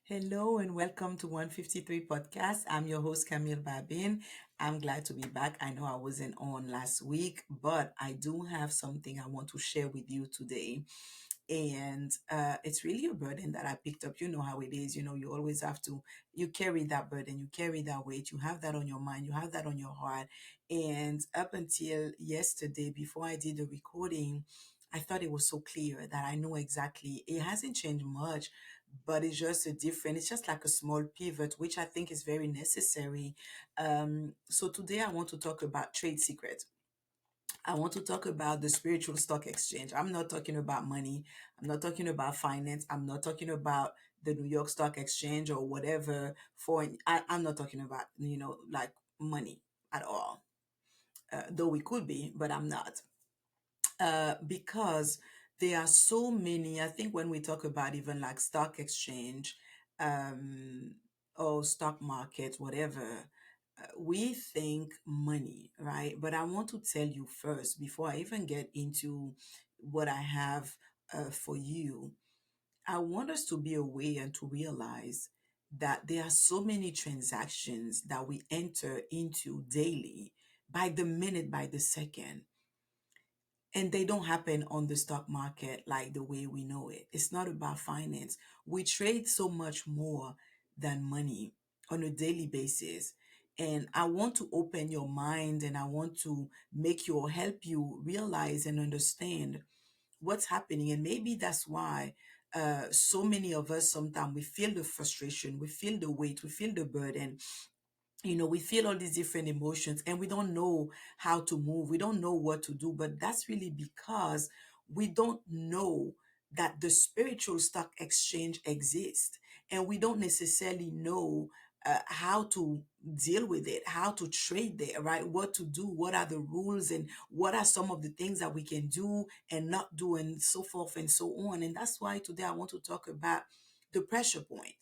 Hello and welcome to 153 Podcast. I'm your host, Camille Babin. I'm glad to be back. I know I wasn't on last week, but I do have something I want to share with you today. And it's really a burden that I picked up. You know how it is. You always have to, you carry that burden, you carry that weight, you have that on your mind, you have that on your heart. And up until yesterday, before I did the recording, I thought it was so clear that I know exactly. It hasn't changed much, but it's just like a small pivot, which I think is very necessary. So today I want to talk about trade secrets. I want to talk about the spiritual stock exchange. I'm not talking about money. I'm not talking about finance. I'm not talking about the New York Stock Exchange or whatever foreign. I'm not talking about, like money at all. Though we could be, but I'm not. Because there are so many. I think when we talk about even like stock exchange, um, or stock market, whatever, we think money, right? But I want to tell you first, before I even get into what I have for you, I want us to be aware and to realize that there are so many transactions that we enter into daily, by the minute, by the second, and they don't happen on the stock market like the way we know it. It's not about finance. We trade so much more than money on a daily basis. And I want to open your mind, and I want to make you or help you realize and understand what's happening. And maybe that's why so many of us sometimes we feel the frustration, we feel the weight, we feel the burden. We feel all these different emotions and we don't know how to move. We don't know what to do. But that's really because we don't know that the spiritual stock exchange exists. And we don't necessarily know how to deal with it, how to trade there, right? What to do, what are the rules, and what are some of the things that we can do and not do, and so forth and so on. And that's why today I want to talk about the pressure point,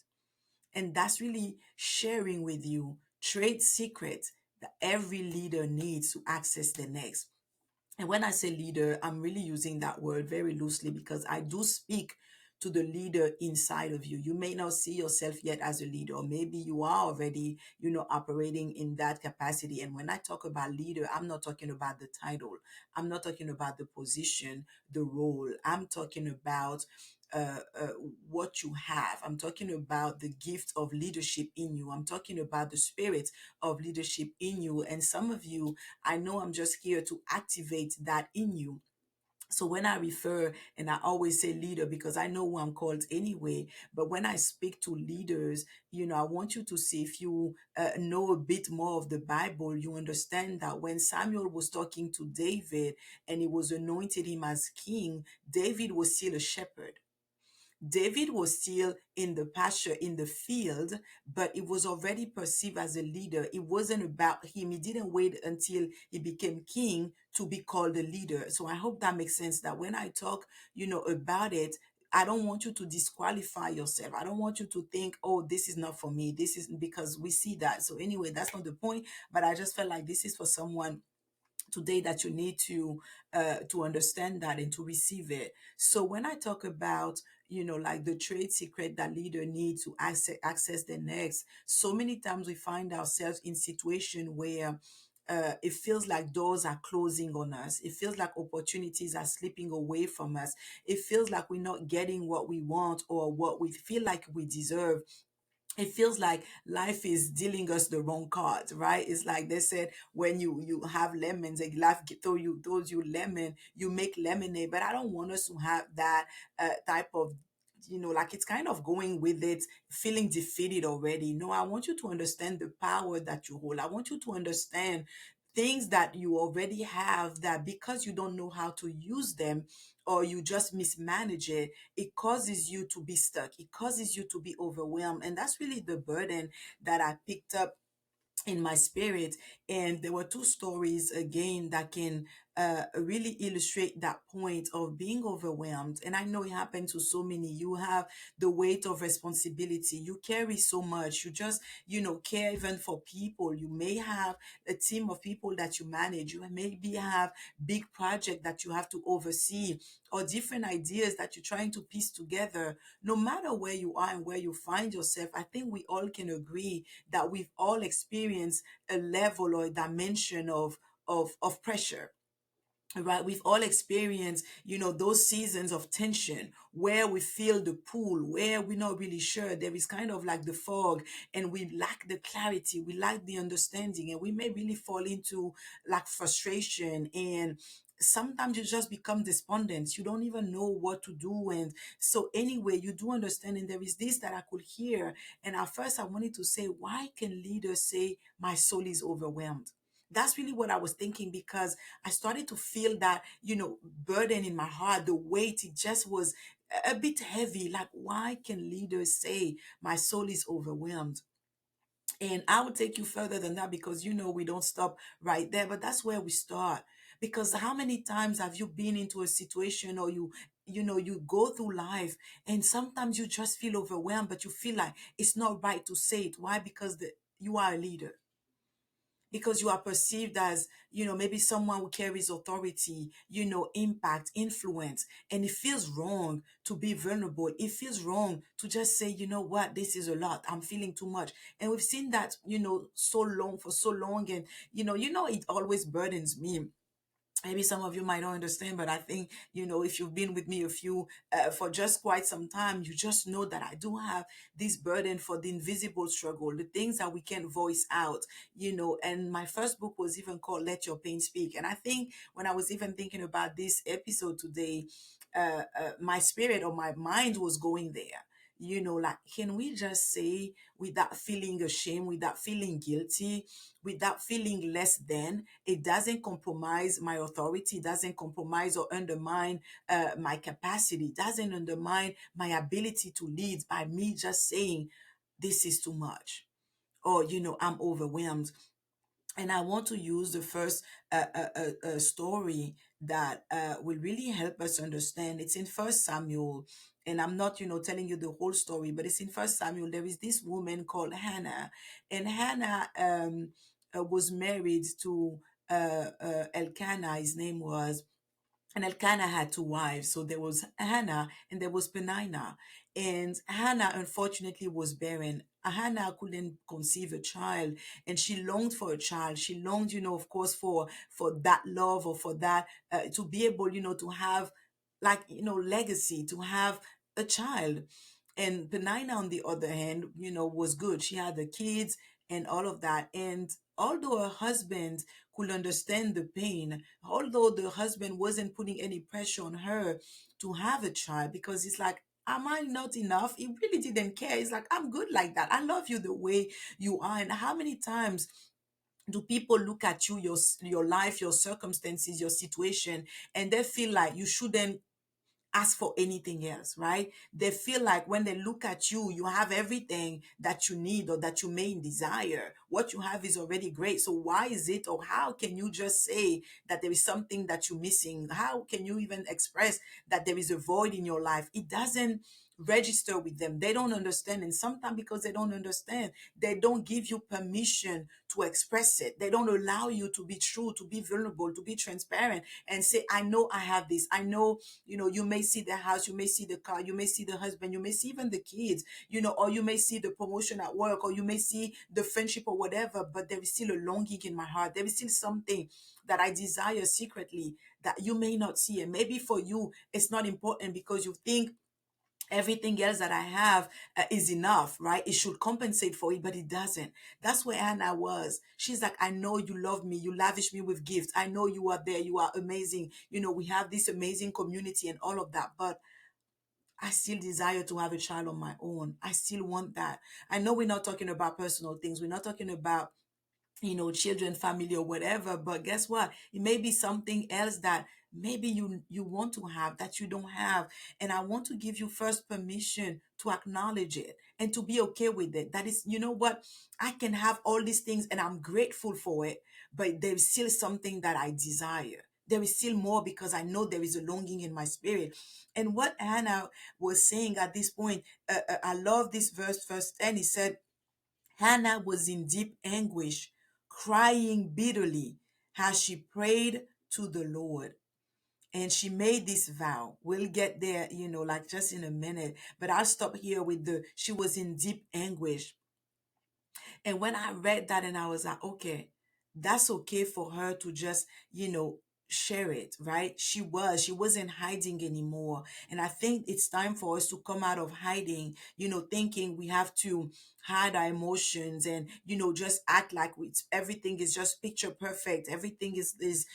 and that's really sharing with you trade secrets that every leader needs to access the next. And when I say leader, I'm really using that word very loosely because I do speak to the leader inside of you. You may not see yourself yet as a leader, or maybe you are already, operating in that capacity. And when I talk about leader, I'm not talking about the title. I'm not talking about the position, the role. I'm talking about uh, uh, what you have. I'm talking about the gift of leadership in you. I'm talking about the spirit of leadership in you. And some of you, I know I'm just here to activate that in you. So when I refer, and I always say leader because I know who I'm called anyway, but when I speak to leaders, I want you to see, if you know a bit more of the Bible, you understand that when Samuel was talking to David and he was anointed him as king, David was still a shepherd. David was still in the pasture, in the field, but it was already perceived as a leader. It wasn't about him. He didn't wait until he became king to be called a leader. So I hope that makes sense, that when I talk, about it, I don't want you to disqualify yourself. I don't want you to think, oh, this is not for me. This is because we see that. So anyway, that's not the point. But I just felt like this is for someone today, that you need to understand that and to receive it. So when I talk about, like the trade secret that leader needs to access the next, so many times we find ourselves in situation where it feels like doors are closing on us. It feels like opportunities are slipping away from us. It feels like we're not getting what we want or what we feel like we deserve. It feels like life is dealing us the wrong cards, right? It's like they said, when you have lemons, like life throws you lemon, you make lemonade. But I don't want us to have that type of, like it's kind of going with it, feeling defeated already. No, I want you to understand the power that you hold. I want you to understand things that you already have, that because you don't know how to use them, or you just mismanage it, it causes you to be stuck. It causes you to be overwhelmed. And that's really the burden that I picked up in my spirit. And there were two stories again that can really illustrate that point of being overwhelmed. And I know it happened to so many. You have the weight of responsibility. You carry so much. You just, care even for people. You may have a team of people that you manage. You maybe have big project that you have to oversee, or different ideas that you're trying to piece together. No matter where you are and where you find yourself, I think we all can agree that we've all experienced a level or a dimension of pressure, right? We've all experienced, those seasons of tension where we feel the pull, where we're not really sure. There is kind of like the fog, and we lack the clarity, we lack the understanding, and we may really fall into like frustration. And sometimes you just become despondent. You don't even know what to do. And so, anyway, you do understand. And there is this that I could hear. And at first, I wanted to say, why can leaders say, my soul is overwhelmed? That's really what I was thinking, because I started to feel that, burden in my heart, the weight, it just was a bit heavy. Like, why can leaders say, my soul is overwhelmed? And I will take you further than that, because, we don't stop right there, but that's where we start. Because how many times have you been into a situation, or you go through life, and sometimes you just feel overwhelmed, but you feel like it's not right to say it. Why? Because you are a leader, because you are perceived as, maybe someone who carries authority, impact, influence. And it feels wrong to be vulnerable. It feels wrong to just say, you know what, this is a lot, I'm feeling too much. And we've seen that, so long, for so long. And it always burdens me. Maybe some of you might not understand, but I think, if you've been with me a few for just quite some time, you just know that I do have this burden for the invisible struggle, the things that we can't voice out. And my first book was even called Let Your Pain Speak. And I think when I was even thinking about this episode today, my spirit or my mind was going there. Like, can we just say, without feeling ashamed, without feeling guilty, without feeling less than, it doesn't compromise my authority, doesn't compromise or undermine my capacity, doesn't undermine my ability to lead, by me just saying, this is too much, or, I'm overwhelmed. And I want to use the first story that will really help us understand. It's in First Samuel, and I'm not, telling you the whole story, but it's in First Samuel. There is this woman called Hannah, and Hannah was married to Elkanah. His name was, and Elkanah had two wives. So there was Hannah and there was Peninnah. And Hannah, unfortunately, was barren. Hannah couldn't conceive a child, and she longed for a child. She longed, of course, for that love, or for that to be able, to have, like, legacy, to have a child. And Peninnah, on the other hand, was good. She had the kids and all of that. And although her husband could understand the pain, although the husband wasn't putting any pressure on her to have a child, because he's like, am I not enough? He really didn't care. He's like, I'm good like that. I love you the way you are. And how many times do people look at you, your life, your circumstances, your situation, and they feel like you shouldn't ask for anything else, right? They feel like when they look at you, you have everything that you need or that you may desire. What you have is already great. So why is it, or how can you just say that there is something that you're missing? How can you even express that there is a void in your life? It doesn't register with them. They don't understand. And sometimes, because they don't understand, they don't give you permission to express it. They don't allow you to be true, to be vulnerable, to be transparent, and say, I know I have this. I know, you may see the house, you may see the car, you may see the husband, you may see even the kids, or you may see the promotion at work, or you may see the friendship or whatever, but there is still a longing in my heart. There is still something that I desire secretly that you may not see. And maybe for you, it's not important, because you think everything else that I have is enough, right? It should compensate for it, but it doesn't. That's where Anna was. She's like, I know you love me. You lavish me with gifts. I know you are there. You are amazing. We have this amazing community and all of that, but I still desire to have a child on my own. I still want that. I know we're not talking about personal things. We're not talking about, children, family, or whatever, but guess what? It may be something else that maybe you want to have that you don't have. And I want to give you first permission to acknowledge it and to be okay with it. That is, you know what? I can have all these things and I'm grateful for it, but there's still something that I desire. There is still more because I know there is a longing in my spirit. And what Hannah was saying at this point, I love this verse 10. He said, Hannah was in deep anguish, crying bitterly as she prayed to the Lord. And she made this vow. We'll get there, like just in a minute. But I'll stop here with she was in deep anguish. And when I read that, and I was like, okay, that's okay for her to just, share it, right? She wasn't hiding anymore. And I think it's time for us to come out of hiding, thinking we have to hide our emotions and, just act like everything is just picture perfect. Everything is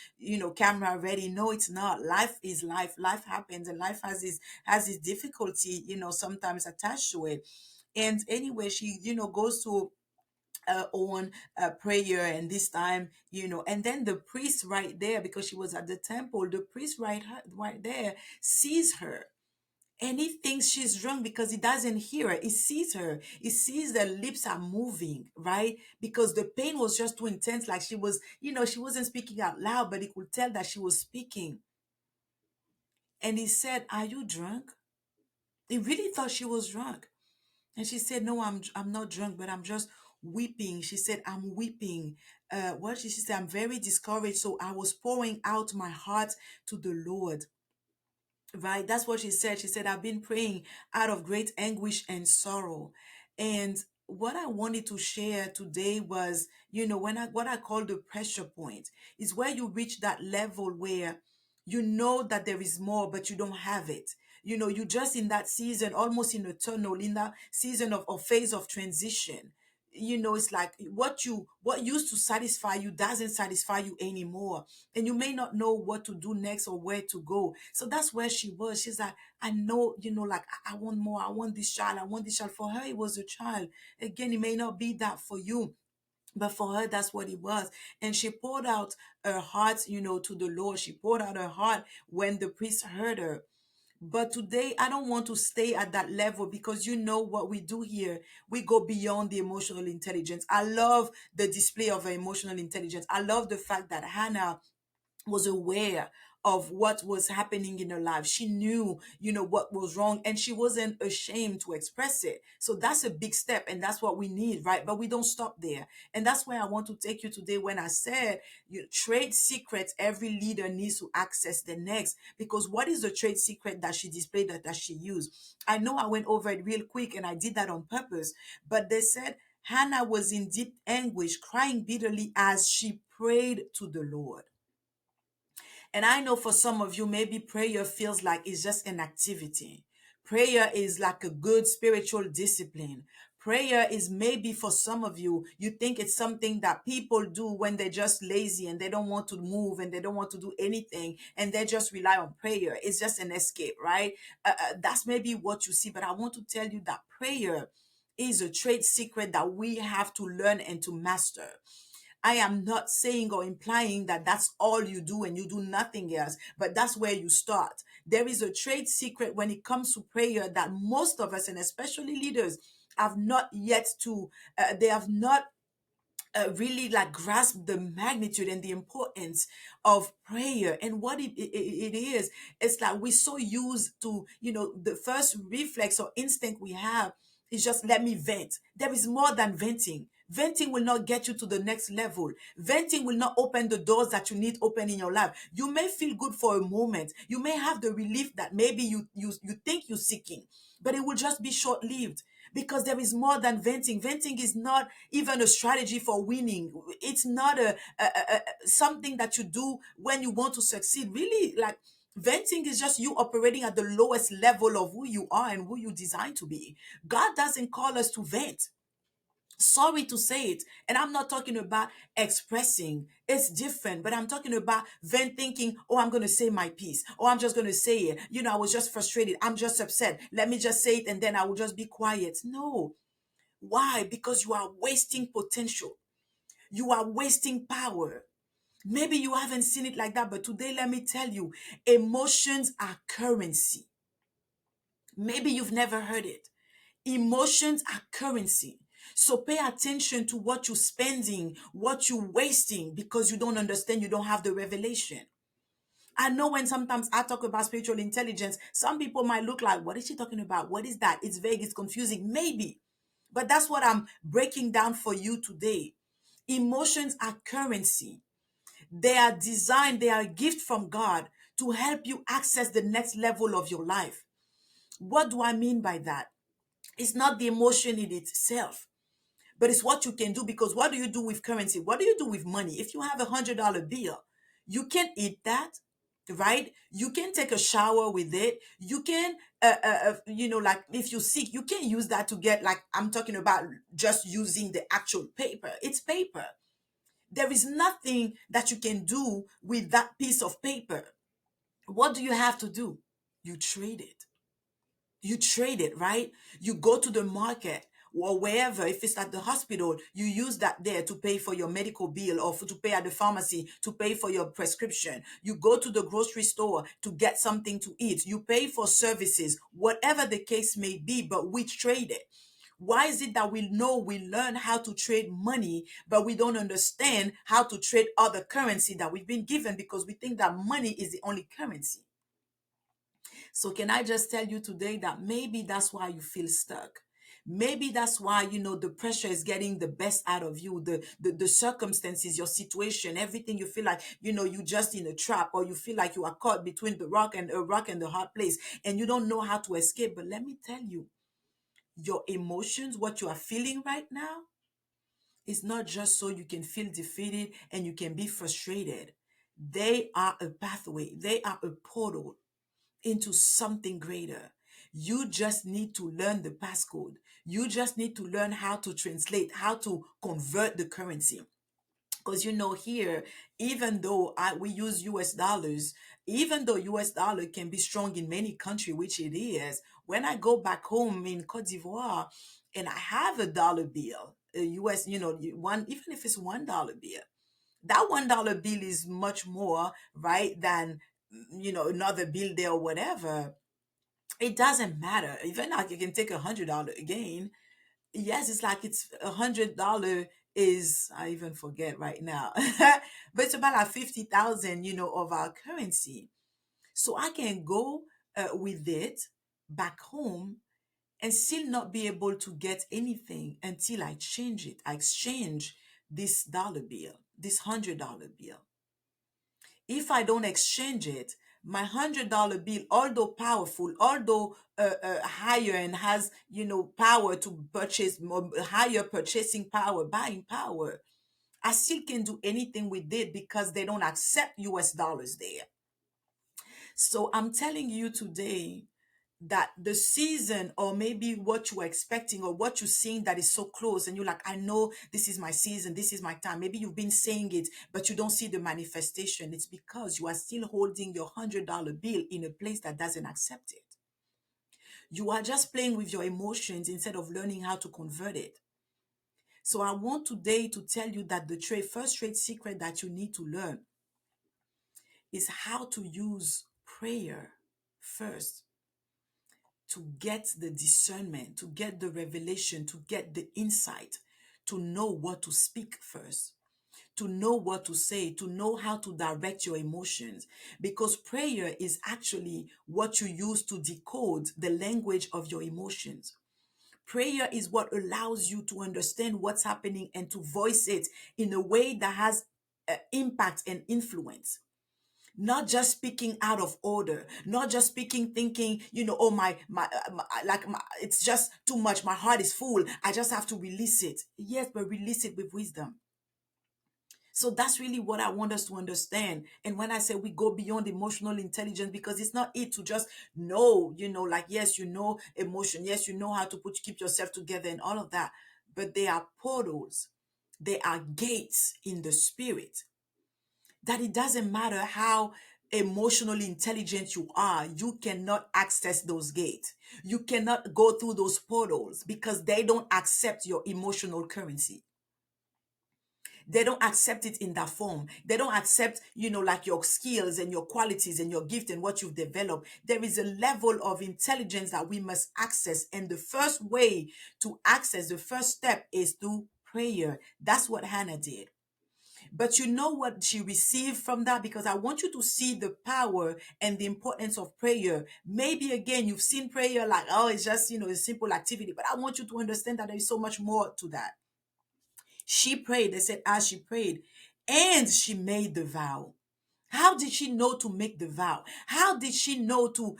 camera ready. No, it's not. Life is life. Life happens, and life has its difficulty, sometimes attached to it. And anyway, she, goes to on prayer, and this time, and then the priest right there, because she was at the temple, the priest right there sees her, and he thinks she's drunk because he doesn't hear her. He sees her. He sees the lips are moving, right? Because the pain was just too intense. Like she was, she wasn't speaking out loud, but he could tell that she was speaking. And he said, "Are you drunk?" He really thought she was drunk. And she said, "No, I'm not drunk, but I'm just weeping." She said, "I'm weeping." What did she say? "I'm very discouraged. So I was pouring out my heart to the Lord." Right? That's what she said. She said, "I've been praying out of great anguish and sorrow." And what I wanted to share today was, when what I call the pressure point is where you reach that level where you know that there is more, but you don't have it. You just in that season, almost in a tunnel, in that season of phase of transition. It's like what used to satisfy you doesn't satisfy you anymore, and you may not know what to do next or where to go. So that's where she was. She's like, I know, like I want more. I want this child. I want this child. For her, it was a child. Again, it may not be that for you. But for her, that's what it was. And she poured out her heart, to the Lord. She poured out her heart when the priest heard her. But today, I don't want to stay at that level, because what we do here, we go beyond the emotional intelligence. I love the display of her emotional intelligence. I love the fact that Hannah was aware of what was happening in her life. She knew, what was wrong, and she wasn't ashamed to express it. So that's a big step, and that's what we need, right? But we don't stop there. And that's where I want to take you today when I said, trade secrets every leader needs to access the next. Because what is the trade secret that she displayed, that she used? I know I went over it real quick, and I did that on purpose, but they said Hannah was in deep anguish, crying bitterly as she prayed to the Lord. And I know for some of you, maybe prayer feels like it's just an activity. Prayer is like a good spiritual discipline. Prayer is maybe for some of you, you think it's something that people do when they're just lazy and they don't want to move and they don't want to do anything and they just rely on prayer. It's just an escape, right? That's maybe what you see. But I want to tell you that prayer is a trade secret that we have to learn and to master. I am not saying or implying that that's all you do and you do nothing else, but that's where you start. There is a trade secret when it comes to prayer that most of us, and especially leaders, have not yet they have not really like grasp the magnitude and the importance of prayer and what it is. It's like we're so used to, the first reflex or instinct we have is just let me vent. There is more than venting. Venting will not get you to the next level. Venting will not open the doors that you need open in your life. You may feel good for a moment. You may have the relief that maybe you think you're seeking, but it will just be short lived, because there is more than venting. Venting is not even a strategy for winning. It's not something that you do when you want to succeed. Really, like venting is just you operating at the lowest level of who you are and who you designed to be. God doesn't call us to vent. Sorry to say it. And I'm not talking about expressing. It's different. But I'm talking about vent thinking, oh, I'm going to say my piece. Oh, I'm just going to say it. I was just frustrated. I'm just upset. Let me just say it and then I will just be quiet. No. Why? Because you are wasting potential. You are wasting power. Maybe you haven't seen it like that, but today let me tell you, emotions are currency. Maybe you've never heard it. Emotions are currency. So pay attention to what you're spending, what you're wasting, because you don't understand, you don't have the revelation. I know when sometimes I talk about spiritual intelligence, some people might look like, what is she talking about? What is that? It's vague, it's confusing. Maybe. But that's what I'm breaking down for you today. Emotions are currency. They are designed, they are a gift from God to help you access the next level of your life. What do I mean by that? It's not the emotion in itself, but it's what you can do. Because what do you do with currency? What do you do with money? If you have $100 bill, you can eat that, right? You can take a shower with it. You can, like if you're sick, you can use that to get, like, I'm talking about just using the actual paper. It's paper. There is nothing that you can do with that piece of paper. What do you have to do? You trade it. You trade it, right? You go to the market or wherever. If it's at the hospital, you use that there to pay for your medical bill, or to pay at the pharmacy to pay for your prescription. You go to the grocery store to get something to eat. You pay for services, whatever the case may be, but we trade it. Why is it that we learn how to trade money, but we don't understand how to trade other currency that we've been given, because we think that money is the only currency? So can I just tell you today that maybe that's why you feel stuck? Maybe that's why, the pressure is getting the best out of you, the circumstances, your situation, everything. You feel like, you just in a trap, or you feel like you are caught between the rock and the hard place, and you don't know how to escape. But let me tell you, your emotions, what you are feeling right now, is not just so you can feel defeated and you can be frustrated. They are a pathway, they are a portal into something greater. You just need to learn the passcode. You just need to learn how to translate, how to convert the currency. Because here, even though we use US dollars, even though US dollar can be strong in many countries, which it is, when I go back home in Cote d'Ivoire and I have a dollar bill, a US, one, even if it's $1 bill, that $1 bill is much more, right, than another bill there or whatever. It doesn't matter. Even like you can take $100 again. Yes, it's like it's $100 is, I even forget right now, but it's about like 50,000, of our currency. So I can go with it back home and still not be able to get anything until I change it. I exchange this dollar bill, this $100 bill. If I don't exchange it, my $100 bill, although powerful, although higher and has power to purchase more, higher purchasing power, buying power, I still can do anything with it because they don't accept US dollars there. So I'm telling you today that the season, or maybe what you are expecting or what you're seeing that is so close, and you're like, I know this is my season, this is my time. Maybe you've been saying it, but you don't see the manifestation. It's because you are still holding your $100 bill in a place that doesn't accept it. You are just playing with your emotions instead of learning how to convert it. So I want today to tell you that the first trade secret that you need to learn is how to use prayer first, to get the discernment, to get the revelation, to get the insight, to know what to speak first, to know what to say, to know how to direct your emotions. Because prayer is actually what you use to decode the language of your emotions. Prayer is what allows you to understand what's happening and to voice it in a way that has impact and influence. Not just speaking out of order, not just speaking thinking, oh it's just too much, my heart is full, I just have to release it. Yes, but release it with wisdom. So that's really what I want us to understand. And when I say we go beyond emotional intelligence, because it's not it to just know, like, yes, emotion, yes, how to keep yourself together and all of that, but they are portals, they are gates in the spirit, that it doesn't matter how emotionally intelligent you are, you cannot access those gates. You cannot go through those portals because they don't accept your emotional currency. They don't accept it in that form. They don't accept, like your skills and your qualities and your gift and what you've developed. There is a level of intelligence that we must access. And the first way to access, the first step is through prayer. That's what Hannah did. But you know what she received from that? Because I want you to see the power and the importance of prayer. Maybe again, you've seen prayer like, oh, it's just, a simple activity. But I want you to understand that there is so much more to that. She prayed, they said, as she prayed, and she made the vow. How did she know to make the vow? How did she know to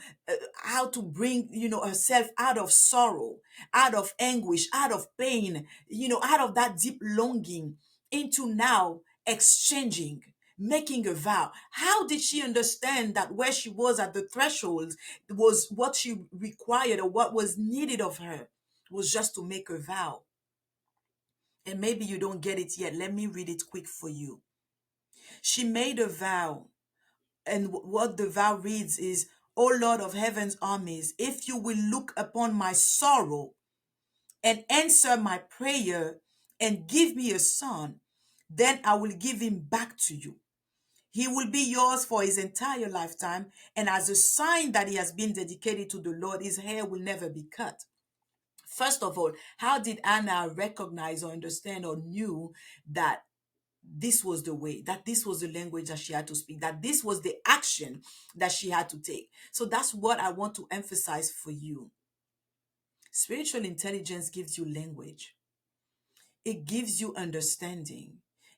how to bring, herself out of sorrow, out of anguish, out of pain, out of that deep longing into now exchanging, making a vow? How did she understand that where she was at the threshold was what she required or what was needed of her was just to make a vow? And maybe you don't get it yet. Let me read it quick for you. She made a vow, and what the vow reads is, O Lord of heaven's armies, if you will look upon my sorrow and answer my prayer and give me a son, then I will give him back to you. He will be yours for his entire lifetime, and as a sign that he has been dedicated to the Lord, his hair will never be cut. First of all, how did Anna recognize or understand or knew that this was the way, that this was the language that she had to speak, that this was the action that she had to take? So that's what I want to emphasize for you. Spiritual intelligence gives you language, it gives you understanding.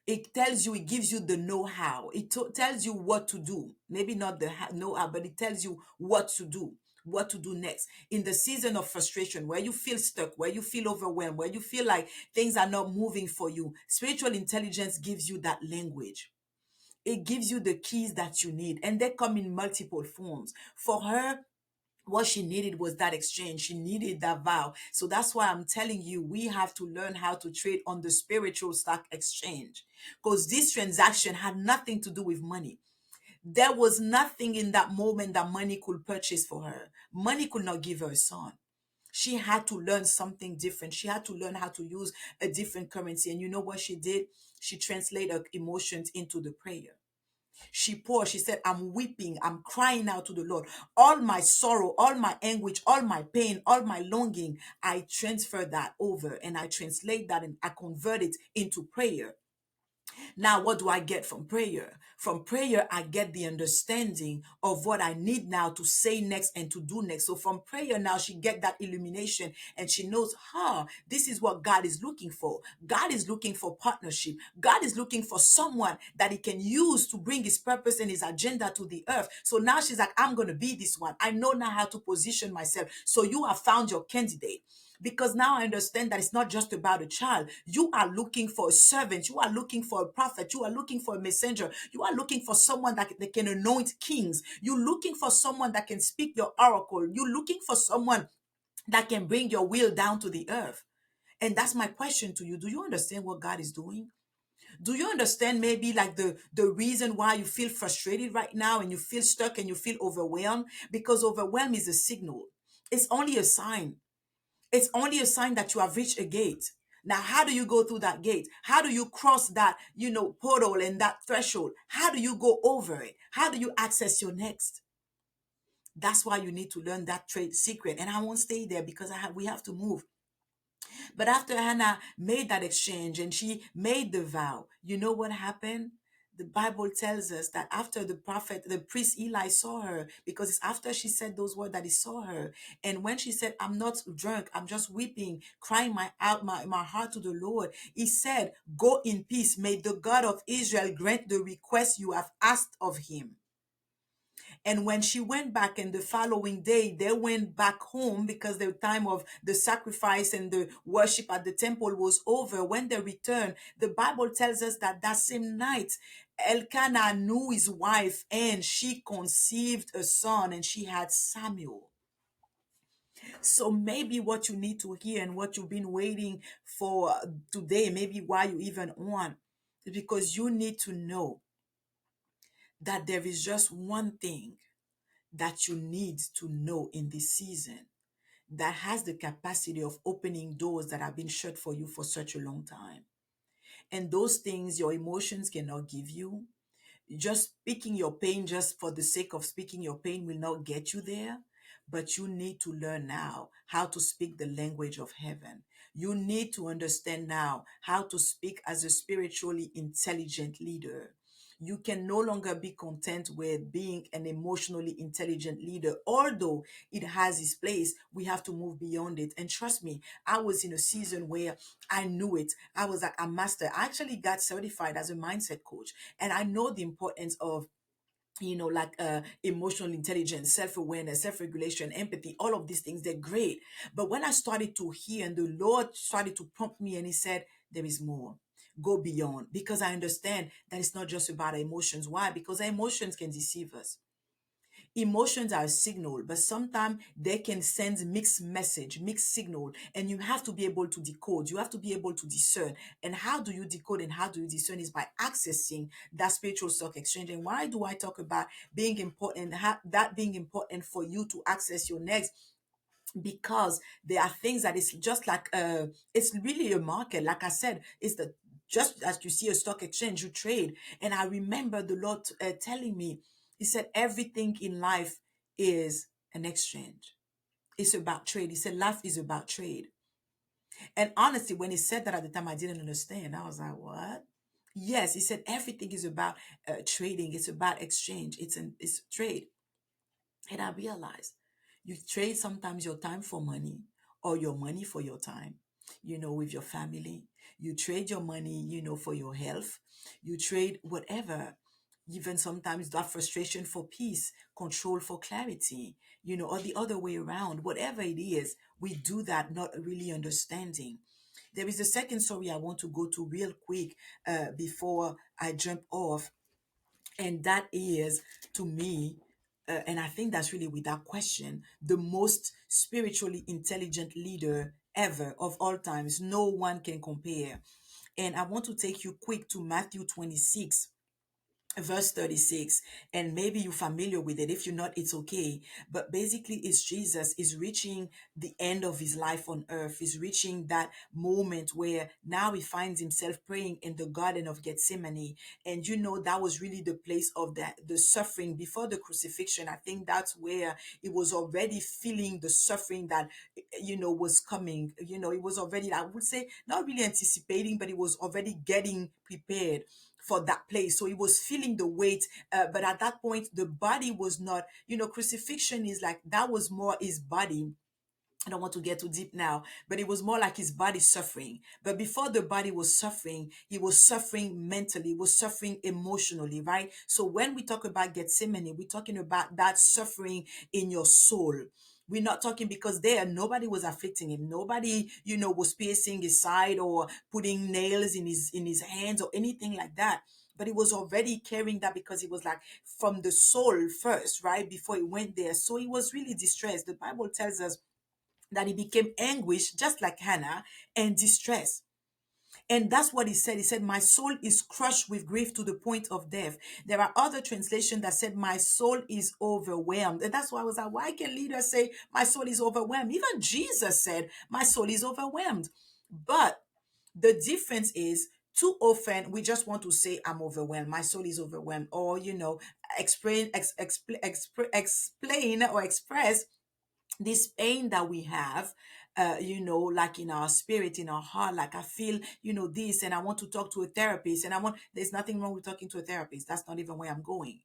It tells you, it gives you the know-how. It tells you what to do. Maybe not the know-how, but it tells you what to do, what to do next. In the season of frustration, where you feel stuck, where you feel overwhelmed, where you feel like things are not moving for you, spiritual intelligence gives you that language. It gives you the keys that you need, and they come in multiple forms. For her, what she needed was that exchange. She needed that vow. So that's why I'm telling you, we have to learn how to trade on the spiritual stock exchange, because this transaction had nothing to do with money. There was nothing in that moment that money could purchase for her. Money could not give her a son. She had to learn something different. She had to learn how to use a different currency. And you know what she did? She translated her emotions into the prayer. She poured, she said, I'm weeping, I'm crying out to the Lord. All my sorrow, all my anguish, all my pain, all my longing, I transfer that over and I translate that and I convert it into prayer. Now, what do I get from prayer? From prayer, I get the understanding of what I need now to say next and to do next. So from prayer now, she get that illumination and she knows, this is what God is looking for. God is looking for partnership. God is looking for someone that he can use to bring his purpose and his agenda to the earth. So now she's like, I'm going to be this one. I know now how to position myself. So you have found your candidate. Because now I understand that it's not just about a child. You are looking for a servant. You are looking for a prophet. You are looking for a messenger. You are looking for someone that can anoint kings. You're looking for someone that can speak your oracle. You're looking for someone that can bring your will down to the earth. And that's my question to you. Do you understand what God is doing? Do you understand maybe like the reason why you feel frustrated right now and you feel stuck and you feel overwhelmed? Because overwhelm is a signal. It's only a sign. It's only a sign that you have reached a gate. Now, how do you go through that gate? How do you cross that, portal and that threshold? How do you go over it? How do you access your next? That's why you need to learn that trade secret. And I won't stay there because we have to move. But after Hannah made that exchange and she made the vow, you know what happened? The Bible tells us that after the priest Eli saw her, because it's after she said those words that he saw her. And when she said, I'm not drunk, I'm just weeping, crying my heart to the Lord, he said, go in peace. May the God of Israel grant the request you have asked of him. And when she went back, and the following day, they went back home because the time of the sacrifice and the worship at the temple was over. When they returned, the Bible tells us that that same night, Elkanah knew his wife and she conceived a son and she had Samuel. So maybe what you need to hear and what you've been waiting for today, maybe why you even on, is because you need to know that there is just one thing that you need to know in this season that has the capacity of opening doors that have been shut for you for such a long time. And those things your emotions cannot give you. Just speaking your pain just for the sake of speaking your pain will not get you there. but you need to learn now how to speak the language of heaven. You need to understand now how to speak as a spiritually intelligent leader. You can no longer be content with being an emotionally intelligent leader. Although it has its place, we have to move beyond it. And trust me, I was in a season where I knew it. I was like a master. I actually got certified as a mindset coach. And I know the importance of like emotional intelligence, self-awareness, self-regulation, empathy, all of these things, they're great. But when I started to hear and the Lord started to prompt me and he said, there is more. Go beyond, because I understand that it's not just about our emotions. Why? Because our emotions can deceive us. Emotions are a signal, but sometimes they can send mixed message, mixed signal, and you have to be able to decode. You have to be able to discern. And how do you decode and how do you discern is by accessing that spiritual stock exchange. And why do I talk about being important, that being important for you to access your next? Because there are things that it's just like it's really a market. Like I said, it's the just as you see a stock exchange, you trade. And I remember the Lord telling me, he said everything in life is an exchange. It's about trade. He said life is about trade. And honestly, when he said that at the time, I didn't understand. I was like, what? Yes, he said everything is about trading. It's about exchange. It's trade. And I realized you trade sometimes your time for money or your money for your time, with your family. You trade your money, for your health. You trade whatever. Even sometimes that frustration for peace, control for clarity, or the other way around. Whatever it is, we do that not really understanding. There is a second story I want to go to real quick before I jump off, and that is, to me, and I think that's really without question, the most spiritually intelligent leader ever of all times. No one can compare. And I want to take you quick to Matthew 26 verse 36, and maybe you're familiar with it. If you're not, it's okay. But basically, it's Jesus is reaching the end of his life on earth. He's reaching that moment where now he finds himself praying in the Garden of Gethsemane. And that was really the place of the suffering before the crucifixion. I think that's where he was already feeling the suffering that was coming. It was already, I would say, not really anticipating, but it was already getting prepared for that place. So he was feeling the weight, but at that point, the body was not, crucifixion is like that was more his body. I don't want to get too deep now, but it was more like his body suffering. But before the body was suffering, he was suffering mentally, he was suffering emotionally, right? So when we talk about Gethsemane, we're talking about that suffering in your soul. We're not talking because there nobody was afflicting him. Nobody, was piercing his side or putting nails in his hands or anything like that. But he was already carrying that because he was like from the soul first, right? Before he went there. So he was really distressed. The Bible tells us that he became anguished, just like Hannah, and distressed. And that's what he said. He said, my soul is crushed with grief to the point of death. There are other translations that said, my soul is overwhelmed. And that's why I was like, why can leaders say, my soul is overwhelmed? Even Jesus said, my soul is overwhelmed. But the difference is, too often we just want to say, I'm overwhelmed, my soul is overwhelmed, or, explain or express this pain that we have, like in our spirit, in our heart, like I feel, this, and I want to talk to a therapist, and there's nothing wrong with talking to a therapist. That's not even where I'm going.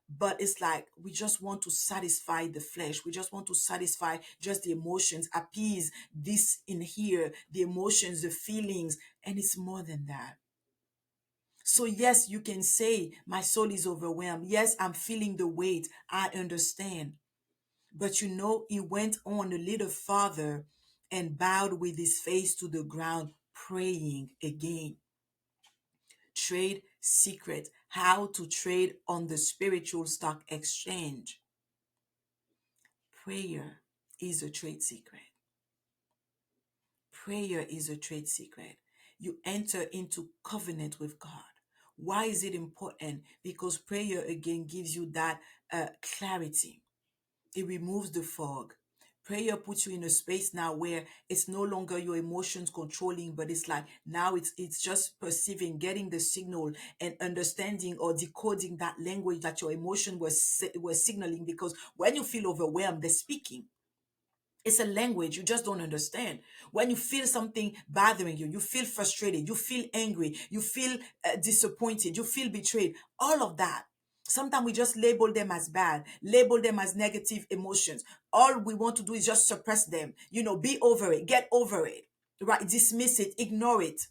But it's like we just want to satisfy the flesh. We just want to satisfy just the emotions, appease this in here, the emotions, the feelings, and it's more than that. So, yes, you can say, my soul is overwhelmed. Yes, I'm feeling the weight. I understand. But he went on a little farther and bowed with his face to the ground, praying again. Trade secret. How to trade on the spiritual stock exchange. Prayer is a trade secret. Prayer is a trade secret. You enter into covenant with God. Why is it important? Because prayer again gives you that clarity. It removes the fog. Prayer puts you in a space now where it's no longer your emotions controlling, but it's like now it's just perceiving, getting the signal and understanding or decoding that language that your emotion was signaling. Because when you feel overwhelmed, they're speaking. It's a language you just don't understand. When you feel something bothering you, you feel frustrated, you feel angry, you feel disappointed, you feel betrayed, all of that. Sometimes we just label them as bad, label them as negative emotions. All we want to do is just suppress them, be over it, get over it, right? Dismiss it, ignore it.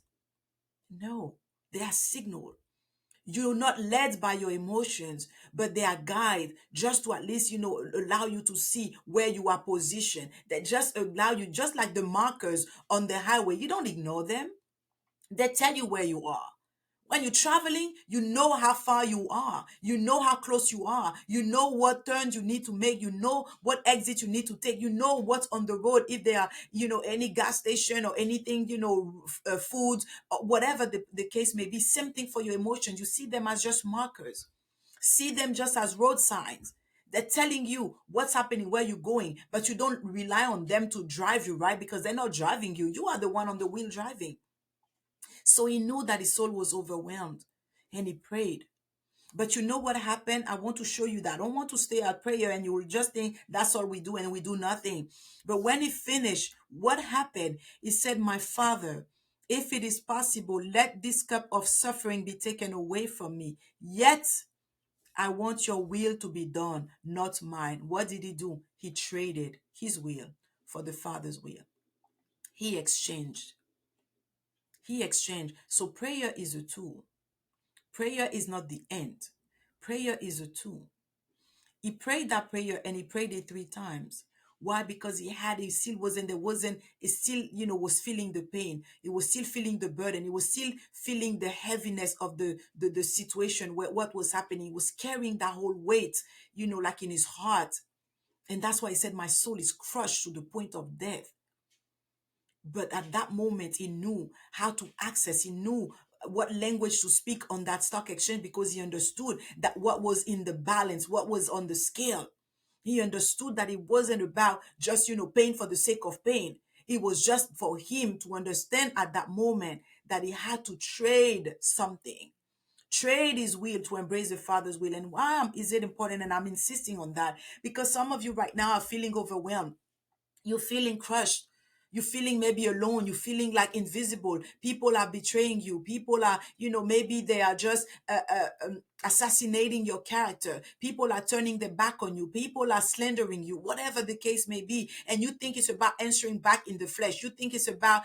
No, they are signal. You're not led by your emotions, but they are guide just to at least, allow you to see where you are positioned. That just allow you, just like the markers on the highway, you don't ignore them. They tell you where you are. When you're traveling, you know how far you are. You know how close you are. You know what turns you need to make. You know what exit you need to take. You know what's on the road. If there are, any gas station or anything, food, or whatever the case may be. Same thing for your emotions. You see them as just markers. See them just as road signs. They're telling you what's happening, where you're going, but you don't rely on them to drive you, right? Because they're not driving you. You are the one on the wheel driving. So he knew that his soul was overwhelmed and he prayed. But you know what happened? I want to show you that. I don't want to stay at prayer and you will just think that's all we do and we do nothing. But when he finished, what happened? He said, "My Father, if it is possible, let this cup of suffering be taken away from me. Yet I want your will to be done, not mine." What did he do? He traded his will for the Father's will. He exchanged. He exchanged. So prayer is a tool. Prayer is not the end. Prayer is a tool. He prayed that prayer and he prayed it 3 times. Why? Because he still wasn't, he still, was feeling the pain. He was still feeling the burden. He was still feeling the heaviness of the situation where what was happening. He was carrying that whole weight, like in his heart. And that's why he said, "My soul is crushed to the point of death." But at that moment, he knew how to access, he knew what language to speak on that stock exchange because he understood that what was in the balance, what was on the scale. He understood that it wasn't about just, pain for the sake of pain. It was just for him to understand at that moment that he had to trade something, trade his will to embrace the Father's will. And why is it important? And I'm insisting on that because some of you right now are feeling overwhelmed. You're feeling crushed. You're feeling maybe alone. You're feeling like invisible. People are betraying you. People are, maybe they are just assassinating your character. People are turning their back on you. People are slandering you, whatever the case may be. And you think it's about answering back in the flesh. You think it's about,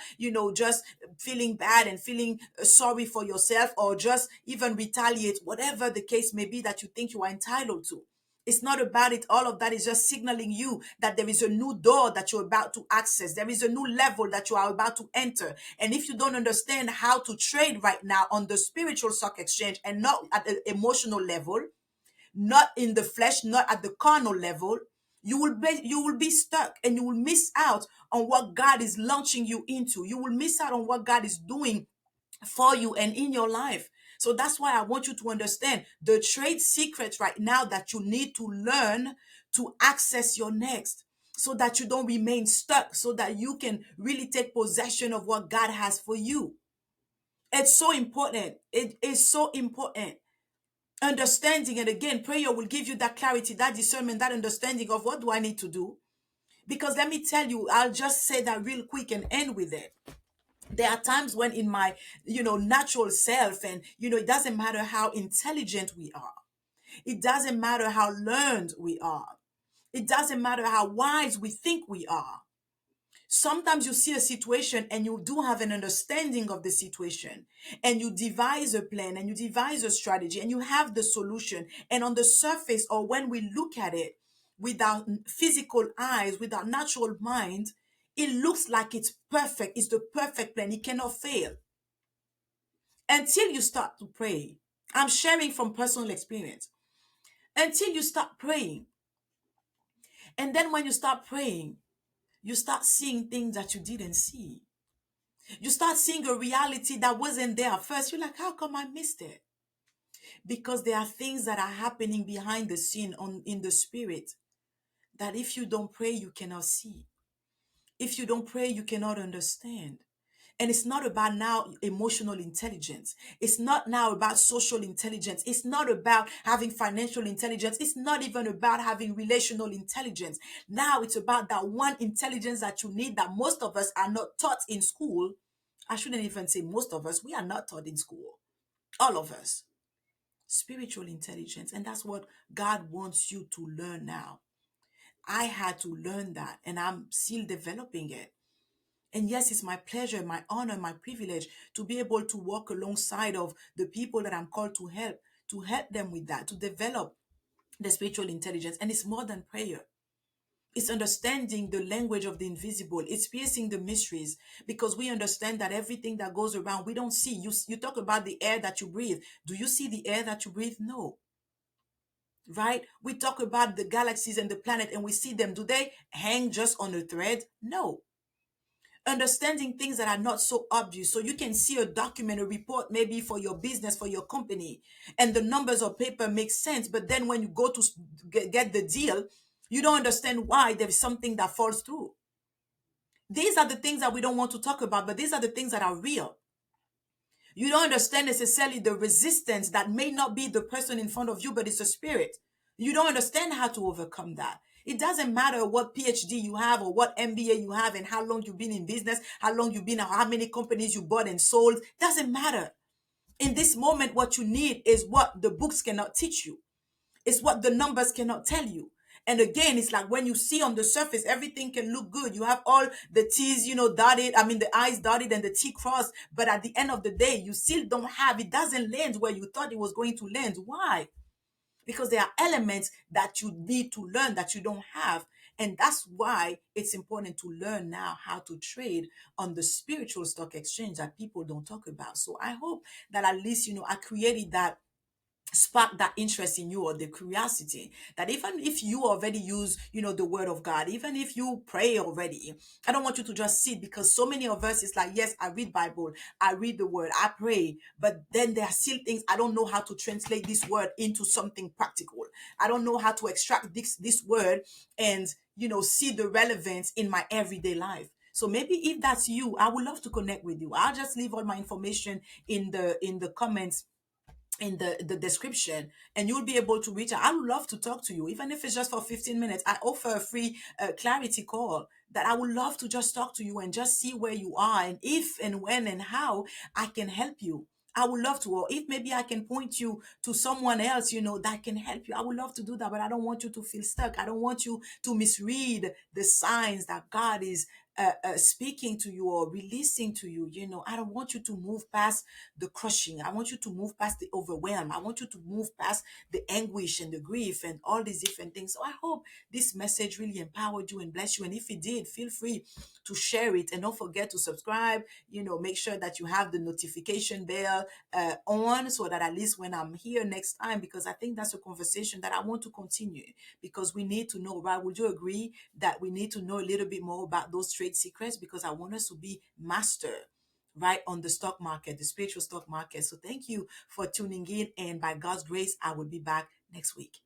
just feeling bad and feeling sorry for yourself or just even retaliate, whatever the case may be that you think you are entitled to. It's not about it. All of that is just signaling you that there is a new door that you're about to access. There is a new level that you are about to enter. And if you don't understand how to trade right now on the spiritual stock exchange and not at the emotional level, not in the flesh, not at the carnal level, you will be stuck and you will miss out on what God is launching you into. You will miss out on what God is doing for you and in your life. So that's why I want you to understand the trade secrets right now that you need to learn to access your next so that you don't remain stuck, so that you can really take possession of what God has for you. It's so important. It is so important. Understanding, and again, prayer will give you that clarity, that discernment, that understanding of what do I need to do. Because let me tell you, I'll just say that real quick and end with it. There are times when in my natural self, and it doesn't matter how intelligent we are, it doesn't matter how learned we are, it doesn't matter how wise we think we are. Sometimes you see a situation and you do have an understanding of the situation and you devise a plan and you devise a strategy and you have the solution, and on the surface, or when we look at it with our physical eyes, with our natural mind, it looks like it's perfect. It's the perfect plan. It cannot fail until you start to pray. I'm sharing from personal experience. Until you start praying. And then when you start praying, you start seeing things that you didn't see. You start seeing a reality that wasn't there at first. You're like, how come I missed it? Because there are things that are happening behind the scene in the spirit that if you don't pray, you cannot see. If you don't pray, you cannot understand. And it's not about now emotional intelligence. It's not now about social intelligence. It's not about having financial intelligence. It's not even about having relational intelligence. Now it's about that one intelligence that you need that most of us are not taught in school. I shouldn't even say most of us. We are not taught in school. All of us. Spiritual intelligence. And that's what God wants you to learn now. I had to learn that and I'm still developing it. And yes, it's my pleasure, my honor, my privilege to be able to walk alongside of the people that I'm called to help them with that, to develop the spiritual intelligence. And it's more than prayer. It's understanding the language of the invisible. It's piercing the mysteries because we understand that everything that goes around, we don't see. You talk about the air that you breathe. Do you see the air that you breathe? No. Right? We talk about the galaxies and the planet and we see them. Do they hang just on a thread? No. Understanding things that are not so obvious. So you can see a document, a report, maybe for your business, for your company, and the numbers of paper make sense. But then when you go to get the deal, you don't understand why there is something that falls through. These are the things that we don't want to talk about, but these are the things that are real. You don't understand necessarily the resistance that may not be the person in front of you, but it's a spirit. You don't understand how to overcome that. It doesn't matter what PhD you have or what MBA you have and how long you've been in business, how long you've been, how many companies you bought and sold. Doesn't matter. In this moment, what you need is what the books cannot teach you. It's what the numbers cannot tell you. And again, it's like when you see on the surface, everything can look good. You have all the T's, dotted. I mean, the I's dotted and the T crossed. But at the end of the day, you still don't have, it doesn't land where you thought it was going to land. Why? Because there are elements that you need to learn that you don't have. And that's why it's important to learn now how to trade on the spiritual stock exchange that people don't talk about. So I hope that at least, I created that spark that interest in you or the curiosity that even if you already use the word of God, even if you pray already, I don't want you to just sit, because so many of us, it's like, yes, I read Bible, I read the word, I pray, but then there are still things I don't know how to translate this word into something practical. I don't know how to extract this word and see the relevance in my everyday life. So maybe if that's you, I would love to connect with you. I'll just leave all my information in the comments, in the description, and you'll be able to reach out. I would love to talk to you, even if it's just for 15 minutes. I offer a free clarity call that I would love to just talk to you and just see where you are and if and when and how I can help you. I would love to, or if maybe I can point you to someone else, that can help you. I would love to do that, but I don't want you to feel stuck. I don't want you to misread the signs that God is speaking to you or releasing to you. I don't want you to move past the crushing. I want you to move past the overwhelm. I want you to move past the anguish and the grief and all these different things. So I hope this message really empowered you and blessed you. And if it did, feel free to share it. And don't forget to subscribe. Make sure that you have the notification bell on, so that at least when I'm here next time, because I think that's a conversation that I want to continue, because we need to know, right? Would you agree that we need to know a little bit more about those trade secrets? Because I want us to be master, right, on the stock market, the spiritual stock market. So thank you for tuning in. And by God's grace, I will be back next week.